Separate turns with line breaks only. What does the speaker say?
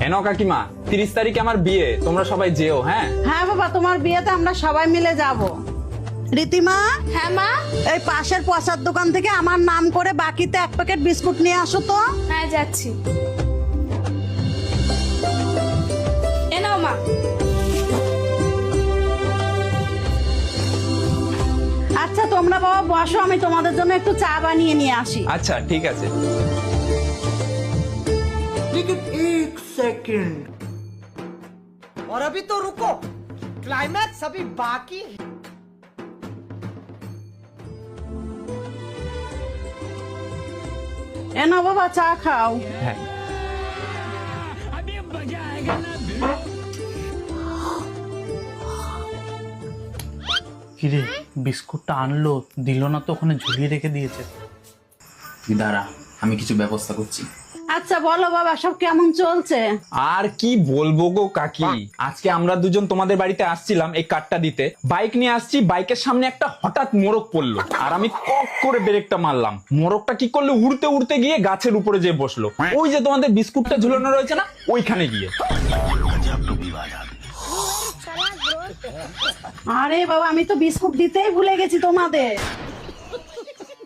এনো কাকিমা, 30 তারিখে আমার বিয়ে, তোমরা সবাই যেও। হ্যাঁ
হ্যাঁ বাবা, তোমার বিয়েতে আমরা সবাই মিলে যাব। রীতিমা,
হ্যাঁ মা।
এই পাশের পচার দোকান থেকে আমার নাম করে বাকিতে 1 প্যাকেট বিস্কুট নিয়ে আসো তো।
হ্যাঁ যাচ্ছি। এ নাও মা।
আচ্ছা তোমরা বাবা বসো, আমি তোমাদের জন্য একটু চা বানিয়ে নিয়ে আসি।
আচ্ছা ঠিক আছে।
लेकिन एक सेकंड और अभी तो रुको, क्लाइमैक्स अभी बाकी है।
এ নাও বাবা, চা খাও।
হ্যাঁ
কিরে, বিস্কুটটা আনলো, দিল না তো, ওখানে ঝুলিয়ে রেখে দিয়েছে।
তুই দাঁড়া, আমি কিছু ব্যবস্থা করছি।
আচ্ছা বলো বাবা, সব কেমন চলছে?
আর কি বলবো গো কাকি, আজকে আমরা দুজন তোমাদের বাড়িতে আসছিলাম এই কার্ডটা দিতে, বাইক নিয়ে আসছি, বাইকের সামনে একটা হঠাৎ মোরগ পড়লো, আর আমি কক করে ব্রেকটা মারলাম, মোরগটা কি করলো, উড়তে উড়তে গিয়ে গাছের উপরে যেয়ে বসলো, ওই যে তোমাদের বিস্কুটটা ঝুলানো রয়েছে না, ওইখানে গিয়ে।
আরে বাবা, আমি তো বিস্কুট দিতেই ভুলে গেছি তোমাদের।